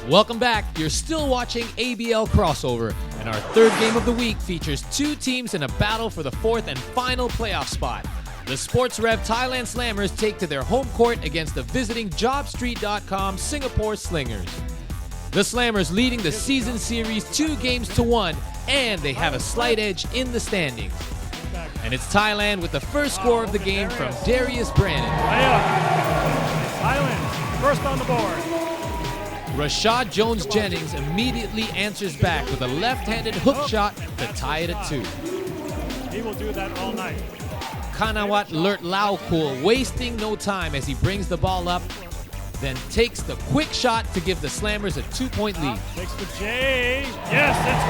Welcome back. You're still watching ABL Crossover, and our third game of the week features two teams in a battle for the fourth and final playoff spot. The Sports Rev Thailand Slammers take to their home court against the visiting JobStreet.com Singapore Slingers. The Slammers leading the season series 2-1, and they have a slight edge in the standings. And it's Thailand with the first score of the game from Darius Brannon. Thailand, first on the board. Rashad Jones-Jennings immediately answers back with a left-handed hook shot to tie it at 2. He will do that all night. Kanawat Lertlaukul wasting no time as he brings the ball up, then takes the quick shot to give the Slammers a 2-point lead. Takes the J. Yes, that's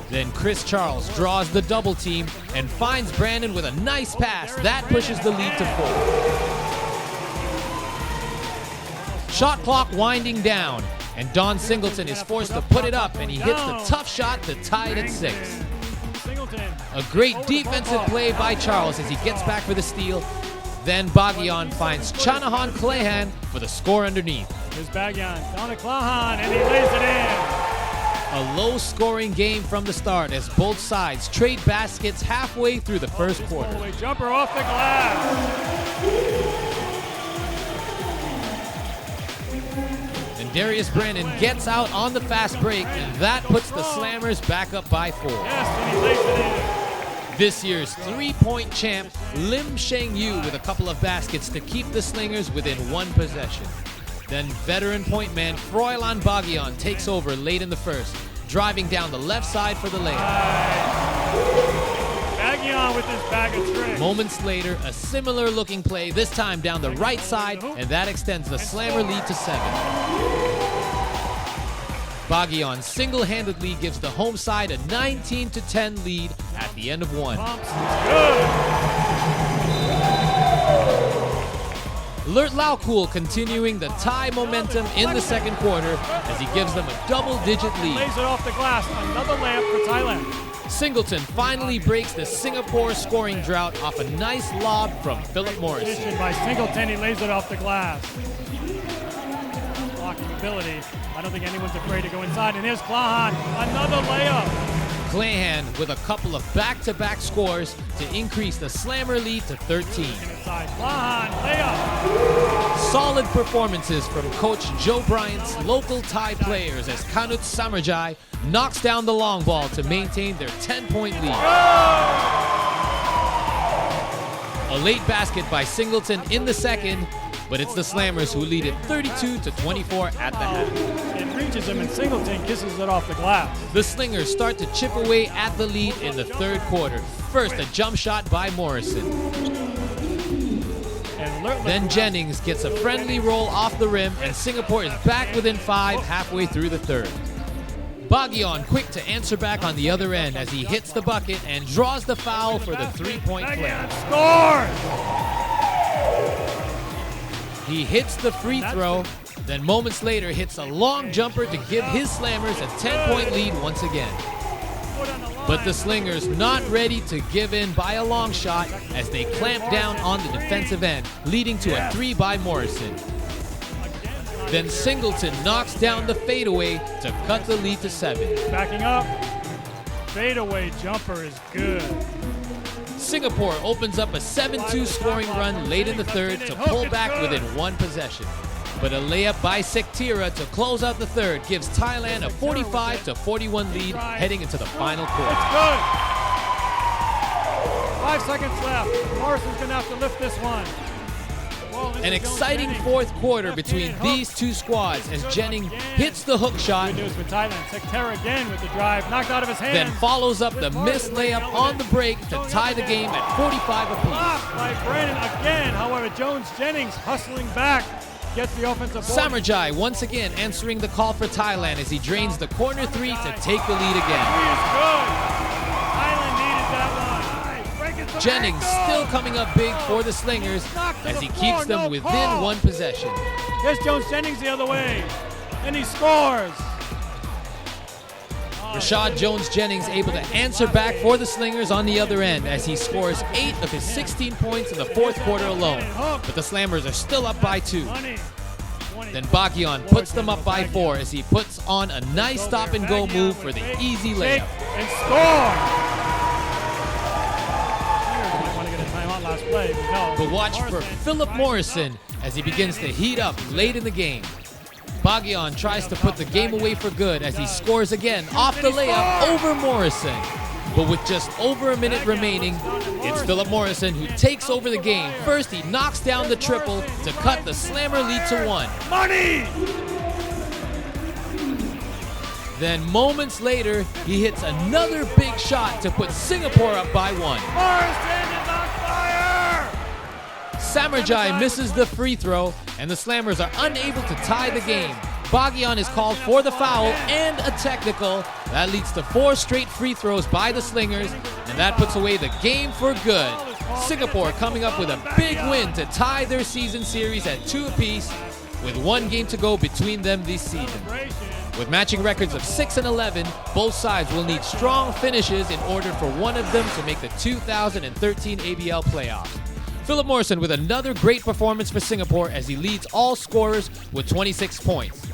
good. Then Chris Charles draws the double team and finds Brandon with a nice pass. That pushes the lead to 4. Shot clock winding down, and Don Singleton is forced to put it up, and he hits the tough shot to tie it at 6. A great defensive play by Charles as he gets back for the steal. Then Bagyan finds Chanahan Clahan for the score underneath. Here's Bagyan down to Clahan, and he lays it in. A low-scoring game from the start as both sides trade baskets halfway through the first quarter. Jumper off the glass. And Darius Brannon gets out on the fast break, and that puts the Slammers back up by 4. Yes, and he lays it in. This year's 3-point champ, Lim Sheng Yu, with a couple of baskets to keep the Slingers within 1 possession. Then veteran point man Froilan Bagyan takes over late in the first, driving down the left side for the layup. Bagyan with his bag of tricks. Moments later, a similar looking play, this time down the right side, and that extends the Slammer lead to 7. Bagyan single-handedly gives the home side a 19-10 lead at the end of 1. Lertlaukul continuing the tie momentum in the second quarter as he gives them a double-digit lead. Lays it off the glass. Another layup for Thailand. Singleton finally breaks the Singapore scoring drought off a nice lob from Philip Morrison. By Singleton, he lays it off the glass. Blocking ability. I don't think anyone's afraid to go inside. And here's Clahan, another layup. Clahan with a couple of back-to-back scores to increase the Slammer lead to 13. Inside, Clahan, layup. Solid performances from Coach Joe Bryant's local Thai players as Kanut Samarjai knocks down the long ball to maintain their 10-point lead. A late basket by Singleton in the second, but it's the Slammers who lead it 32-24 at the half. It reaches him and Singleton kisses it off the glass. The Slingers start to chip away at the lead in the third quarter. First, a jump shot by Morrison. Then Jennings gets a friendly roll off the rim, and Singapore is back within 5 halfway through the third. Bagyan quick to answer back on the other end as he hits the bucket and draws the foul for the 3-point play. Scores! He hits the free throw, then moments later hits a long jumper to give his Slammers a 10-point lead once again. But the Slingers not ready to give in by a long shot as they clamp down on the defensive end, leading to a 3 by Morrison. Then Singleton knocks down the fadeaway to cut the lead to 7. Backing up, fadeaway jumper is good. Singapore opens up a 7-2 scoring run late in the third to pull back within 1 possession. But a layup by Sektira to close out the third gives Thailand a 45-41 lead heading into the final quarter. It's good. 5 seconds left. Morrison's going to have to lift this one. An exciting fourth quarter between these two squads as Jennings hits the hook shot, Good news for Thailand. Sektira again with the drive, knocked out of his hand. then follows up the missed layup on the break to tie the game at 45 apiece. Blocked by Brandon again. However, Jones-Jennings hustling back. Gets the offensive board. Samarjai once again answering the call for Thailand as he drains the corner 3 to take the lead again. Three is good. Thailand needed that one. Jennings still coming up big for the Slingers as he keeps them within 1 possession. Here's Jones-Jennings the other way, and he scores. Rashad Jones-Jennings able to answer back for the Slingers on the other end as he scores 8 of his 16 points in the fourth quarter alone. But the Slammers are still up by 2. Then Bagyon puts them up by 4 as he puts on a nice stop-and-go move for the easy layup. And score! Might want to get a timeout last play, but no. But watch for Philip Morrison as he begins to heat up late in the game. Bagyon tries to put the game away for good as he scores again off the layup over Morrison. But with just over a minute remaining, it's Philip Morrison who takes over the game. First, he knocks down the triple to cut the Slammer lead to 1. Money! Then moments later, he hits another big shot to put Singapore up by 1. Morrison is on fire! Samarjai misses the free throw, and the Slammers are unable to tie the game. Bagyon is called for the foul and a technical. That leads to 4 straight free throws by the Slingers, and that puts away the game for good. Singapore coming up with a big win to tie their season series at 2 apiece, with 1 game to go between them this season. With matching records of 6 and 11, both sides will need strong finishes in order for one of them to make the 2013 ABL playoffs. Philip Morrison with another great performance for Singapore as he leads all scorers with 26 points.